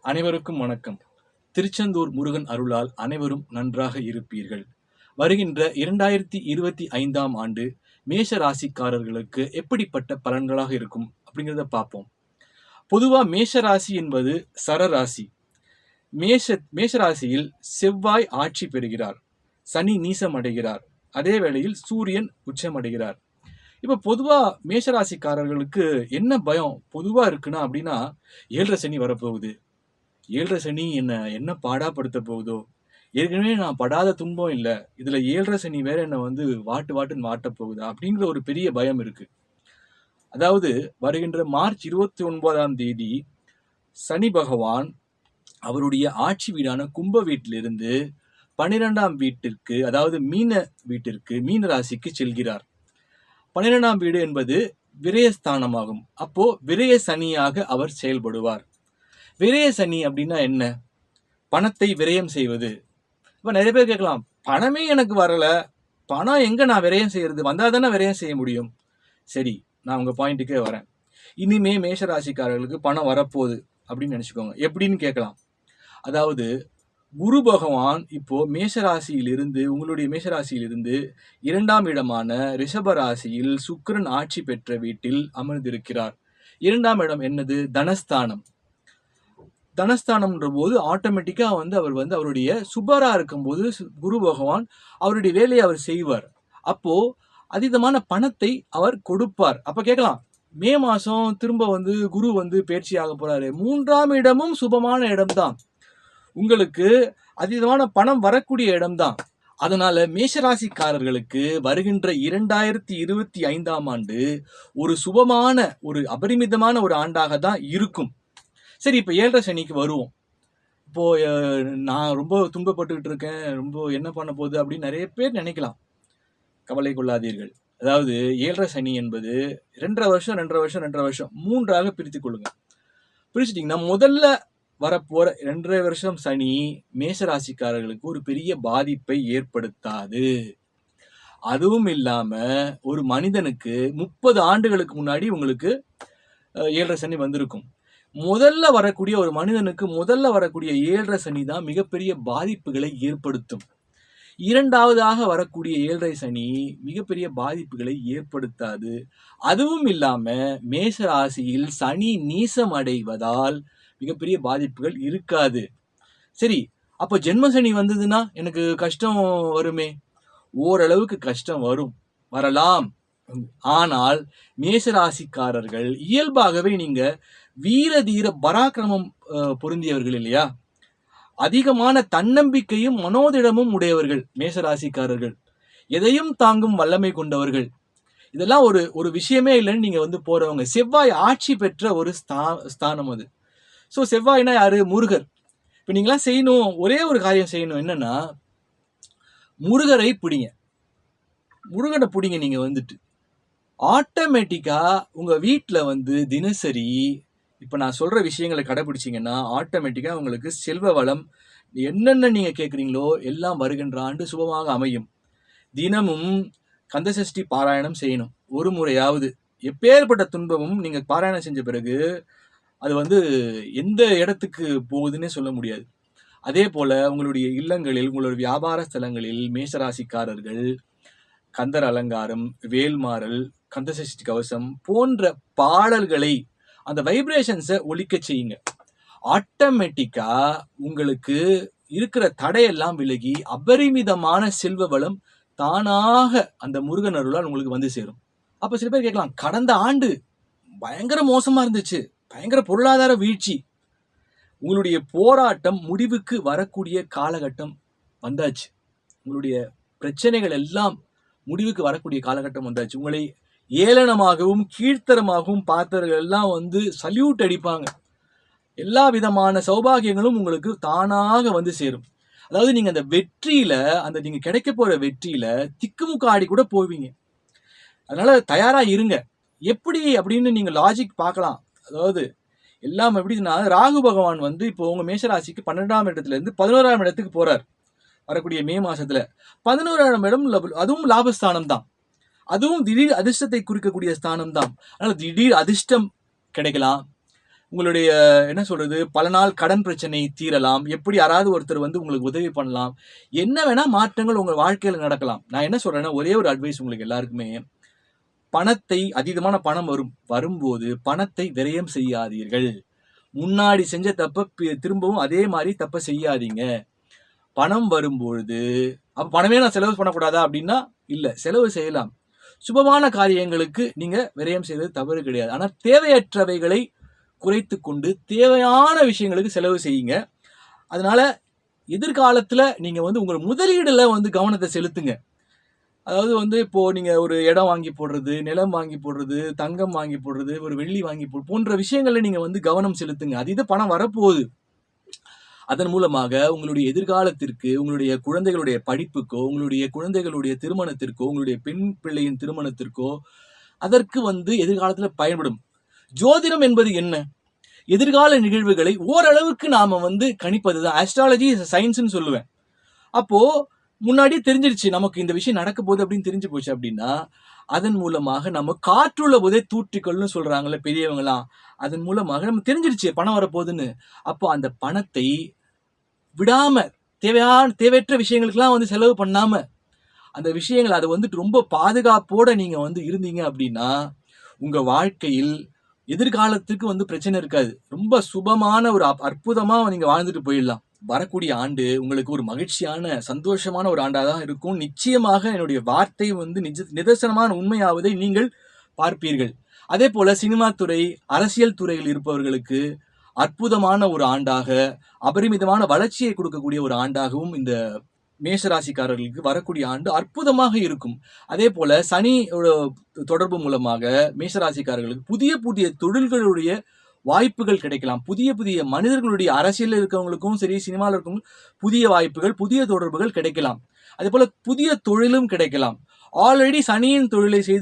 அனைவருக்கும் வணக்கம். திருச்செந்தூர் முருகன் அருளால் அனைவரும் நன்றாக இருப்பீர்கள். வருகின்ற 2025ஆம் ஆண்டு மேஷ ராசிக்காரர்களுக்கு எப்படிப்பட்ட பலன்களாக இருக்கும் அப்படிங்கிறத பார்ப்போம். பொதுவா மேஷ ராசி என்பது சரராசி. மேஷ ராசியில் செவ்வாய் ஆட்சி பெறுகிறார், சனி நீசம் அடைகிறார், அதே வேளையில் சூரியன் உச்சமடைகிறார். இப்போ பொதுவா மேஷராசிக்காரர்களுக்கு என்ன பயம் பொதுவா இருக்குன்னா அப்படின்னா, 7.5 சனி வரப்போகுது. 7.5 சனி என்ன பாடாப்படுத்த போகுதோ, ஏற்கனவே நான் படாத துன்பம் இல்லை, இதுல 7.5 சனி வேற என்ன வாட்டுன்னு வாட்ட போகுதா அப்படிங்கிற ஒரு பெரிய பயம் இருக்கு. அதாவது வருகின்ற மார்ச் 29ஆம் தேதி சனி பகவான் அவருடைய ஆட்சி வீடான கும்ப வீட்டிலிருந்து 12ஆம் வீட்டிற்கு, அதாவது மீன ராசிக்கு செல்கிறார். 12ஆம் வீடு என்பது விரயஸ்தானமாகும். அப்போ விரய சனியாக அவர் செயல்படுவார். விரய சனி அப்படின்னா என்ன? பணத்தை விரயம் செய்வது. இப்ப நிறைய பேர் கேட்கலாம், பணமே எனக்கு வரல, பணம் எங்க நான் விரயம் செய்யறது? வந்தா தானே விரயம் செய்ய முடியும். சரி, நான் உங்க பாயிண்ட்டுக்கே வரேன். இனிமே மேஷராசிக்காரர்களுக்கு பணம் வரப்போகுது அப்படின்னு நினைச்சுக்கோங்க. எப்படின்னு கேட்கலாம். அதாவது குரு பகவான் இப்போ உங்களுடைய மேஷராசியிலிருந்து 2ஆம் இடமான ரிஷப ராசியில் சுக்கிரன் ஆட்சி பெற்ற வீட்டில் அமர்ந்திருக்கிறார். 2ஆம் இடம் என்னது? தனஸ்தானம். தனஸ்தானம்ன்ற போது ஆட்டோமேட்டிக்கா அவர் அவருடைய சுபரா இருக்கும்போது குரு பகவான் அவருடைய வேலையை அவர் செய்வார். அப்போ அதீதமான பணத்தை அவர் கொடுப்பார். அப்ப கேட்கலாம், மே மாசம் திரும்ப குரு பயிற்சி ஆக போறாரு, 3ஆம் இடமும் சுபமான இடம்தான், உங்களுக்கு அதீதமான பணம் வரக்கூடிய இடம்தான். அதனால மேஷராசிக்காரர்களுக்கு வருகின்ற 2025ஆம் ஆண்டு ஒரு சுபமான, ஒரு அபரிமிதமான ஒரு ஆண்டாக தான் இருக்கும். சரி, இப்போ 7.5 சனிக்கு வருவோம். இப்போ நான் ரொம்ப துன்பப்பட்டுக்கிட்டு இருக்கேன், ரொம்ப என்ன பண்ண போகுது அப்படின்னு நிறைய பேர் நினைக்கலாம். கவலை கொள்ளாதீர்கள். அதாவது 7.5 சனி என்பது 2.5 வருஷம் 3ஆக பிரித்துக் கொள்ளுங்க. பிரிச்சுட்டீங்கன்னா முதல்ல வரப்போற 2.5 வருஷம் சனி மேஷராசிக்காரர்களுக்கு ஒரு பெரிய பாதிப்பை ஏற்படுத்தாது. அதுவும் இல்லாம ஒரு மனிதனுக்கு 30 ஆண்டுகளுக்கு முன்னாடி உங்களுக்கு 7.5 சனி வந்திருக்கும். முதல்ல வரக்கூடிய ஒரு மனிதனுக்கு முதல்ல வரக்கூடிய 7.5 சனி தான் மிகப்பெரிய பாதிப்புகளை ஏற்படுத்தும். இரண்டாவதாக வரக்கூடிய 7.5 சனி மிகப்பெரிய பாதிப்புகளை ஏற்படுத்தாது. அதுவும் இல்லாம மேஷ ராசியில் சனி நீசம் அடைவதால் மிகப்பெரிய பாதிப்புகள் இருக்காது. சரி, அப்போ ஜென்ம சனி வந்ததுன்னா எனக்கு கஷ்டம் வருமே? ஓரளவுக்கு கஷ்டம் வரலாம். ஆனால் மேஷராசிக்காரர்கள் இயல்பாகவே நீங்க வீர தீர பராக்கிரமம் பொருந்தியவர்கள் இல்லையா? அதிகமான தன்னம்பிக்கையும் மனோதிடமும் உடையவர்கள் மேஷராசிக்காரர்கள். எதையும் தாங்கும் வல்லமை கொண்டவர்கள். இதெல்லாம் ஒரு விஷயமே இல்லைன்னு நீங்க போறவங்க. செவ்வாய் ஆட்சி பெற்ற ஒரு ஸ்தானம் அது. ஸோ செவ்வாய்னா யாரு? முருகர். இப்போ நீங்களாம் செய்யணும், ஒரே ஒரு காரியம் செய்யணும். என்னன்னா, முருகரை பிடிங்க. முருகனை பிடிங்க. நீங்க ஆட்டோமேட்டிக்கா உங்க வீட்டில் தினசரி இப்போ நான் சொல்ற விஷயங்களை கடைபிடிச்சிங்கன்னா ஆட்டோமேட்டிக்கா உங்களுக்கு செல்வ வளம், என்னென்ன நீங்க கேட்குறீங்களோ எல்லாம் வருகின்ற ஆண்டு சுபமாக அமையும். தினமும் கந்தசஷ்டி பாராயணம் செய்யணும், ஒரு முறையாவது. எப்பேற்பட்ட துன்பமும் நீங்க பாராயணம் செஞ்ச பிறகு அது எந்த இடத்துக்கு போகுதுன்னே சொல்ல முடியாது. அதே போல உங்களுடைய இல்லங்களில், உங்களுடைய வியாபார ஸ்தலங்களில் மேஷராசிக்காரர்கள் கந்தர் அலங்காரம், வேல்மாறல், கந்தசஷ்டி கவசம் போன்ற பாடல்களை, அந்த வைப்ரேஷன்ஸை ஒலிக்க செய்யுங்க. ஆட்டோமேட்டிக்கா உங்களுக்கு இருக்கிற தடையெல்லாம் விலகி அபரிமிதமான செல்வ வளம் தானாக அந்த முருகன் அருளால் உங்களுக்கு சேரும். அப்ப சில பேர் கேட்கலாம், கடந்த ஆண்டு பயங்கர மோசமா இருந்துச்சு, பயங்கர பொருளாதார வீழ்ச்சி. உங்களுடைய போராட்டம் முடிவுக்கு வரக்கூடிய காலகட்டம் வந்தாச்சு. உங்களுடைய பிரச்சனைகள் எல்லாம் முடிவுக்கு வரக்கூடிய காலகட்டம் வந்தாச்சு. உங்களை ஏளனமாகவும் கீழ்த்தரமாகவும் பார்த்தவர்கள் எல்லாம் சல்யூட் அடிப்பாங்க. எல்லா விதமான சௌபாகியங்களும் உங்களுக்கு தானாக சேரும். அதாவது நீங்க அந்த வெற்றியில, நீங்க கிடைக்க போற வெற்றியில திக்குமுக்காடி கூட போவீங்க. அதனால தயாரா இருங்க. எப்படி அப்படின்னு நீங்க லாஜிக் பார்க்கலாம். அதாவது எல்லாம் எப்படின்னா, ராகு பகவான் இப்போ உங்க மேஷராசிக்கு 12ஆம் இடத்துல இருந்து 11ஆம் இடத்துக்கு போறார் வரக்கூடிய மே மாசத்துல. 11ஆம் இடம் அதுவும் லாபஸ்தானம் தான், அதுவும் திடீர் அதிர்ஷ்டத்தை குறிக்கக்கூடிய ஸ்தானம் தான். அதனால திடீர் அதிர்ஷ்டம் கிடைக்கலாம், உங்களுடைய என்ன சொல்றது, பல நாள் கடன் பிரச்சனை தீரலாம். எப்படி யாராவது ஒருத்தர் வந்து உங்களுக்கு உதவி பண்ணலாம். என்ன வேணா மாற்றங்கள் உங்க வாழ்க்கையில நடக்கலாம். நான் என்ன சொல்றேன்னா, ஒரே ஒரு அட்வைஸ் உங்களுக்கு எல்லாருக்குமே, பணத்தை அதீதமான பணம் வரும்போது பணத்தை விரயம் செய்யாதீர்கள். முன்னாடி செஞ்ச தப்ப திரும்பவும் அதே மாதிரி தப்ப செய்யாதீங்க. பணம் வரும்பொழுது அப்ப பணமே நான் செலவு பண்ணக்கூடாதா அப்படின்னா, இல்ல, செலவு செய்யலாம். சுபமான காரியங்களுக்கு நீங்க விரயம் செய்வது தவறு கிடையாது. ஆனா தேவையற்றவைகளை குறைத்துக் கொண்டு தேவையான விஷயங்களுக்கு செலவு செய்யுங்க. அதனால எதிர்காலத்துல நீங்க வந்து உங்க முதலீடுல வந்து கவனத்தை செலுத்துங்க. அதாவது வந்து இப்போ நீங்க ஒரு இடம் வாங்கி போடுறது, நிலம் வாங்கி போடுறது, தங்கம் வாங்கி போடுறது, ஒரு வெள்ளி வாங்கி போன்ற விஷயங்கள்ல நீங்க வந்து கவனம் செலுத்துங்க. அதீத பணம் வரப்போகுது. அதன் மூலமாக உங்களுடைய எதிர்காலத்திற்கு, உங்களுடைய குழந்தைகளுடைய படிப்புக்கோ, உங்களுடைய குழந்தைகளுடைய திருமணத்திற்கோ, உங்களுடைய பெண் பிள்ளையின் திருமணத்திற்கோ, அதற்கு வந்து எதிர்காலத்துல பயன்படும். ஜோதிடம் என்பது என்ன? எதிர்கால நிகழ்வுகளை ஓரளவுக்கு நாம வந்து கணிப்பதுதான். ஆஸ்ட்ராலஜி இஸ் a சயின்ஸ்ன்னு சொல்லுவேன். அப்போ முன்னாடியே தெரிஞ்சிருச்சு நமக்கு இந்த விஷயம் நடக்க போகுது அப்படின்னு தெரிஞ்சு போச்சு அப்படின்னா, அதன் மூலமாக நம்ம காற்றுள்ள போதே தூற்றிக்கொள்னு சொல்றாங்கல்ல பெரியவங்கலாம். அதன் மூலமாக நமக்கு தெரிஞ்சிருச்சு பணம் வரப்போகுதுன்னு. அப்போ அந்த பணத்தை விடாம தேவையற்ற விஷயங்களுக்கெல்லாம் வந்து செலவு பண்ணாம, அந்த விஷயங்கள் அதை வந்துட்டு ரொம்ப பாதுகாப்போட நீங்க வந்து இருந்தீங்க அப்படின்னா, உங்க வாழ்க்கையில் எதிர்காலத்துக்கு வந்து பிரச்சனை இருக்காது. ரொம்ப சுபமான ஒரு அற்புதமா நீங்க வாழ்ந்துட்டு போயிடலாம். வரக்கூடிய ஆண்டு உங்களுக்கு ஒரு மகிழ்ச்சியான, சந்தோஷமான ஒரு ஆண்டா தான் இருக்கும். நிச்சயமாக என்னுடைய வார்த்தை வந்து நிதர்சனமான உண்மையாவதை நீங்கள் பார்ப்பீர்கள். அதே போல சினிமா துறை, அரசியல் துறையில் இருப்பவர்களுக்கு அற்புதமான ஒரு ஆண்டாக, அபரிமிதமான வளர்ச்சியை கொடுக்கக்கூடிய ஒரு ஆண்டாகவும் இந்த மேஷராசிக்காரர்களுக்கு வரக்கூடிய ஆண்டு அற்புதமாக இருக்கும். அதே போல சனி தொடர்பு மூலமாக மேஷராசிக்காரர்களுக்கு புதிய புதிய தொழில்களுடைய வாய்ப்புகள் கிடைக்கலாம். புதிய புதிய மனிதர்களுடைய அரசியலில் இருக்கவங்களுக்கும் சரி, சினிமாவில் இருக்கவங்க புதிய வாய்ப்புகள், புதிய தொடர்புகள் கிடைக்கலாம். அதே போல புதிய தொழிலும் கிடைக்கலாம். ஆல்ரெடி சனியின் தொழிலை செய்து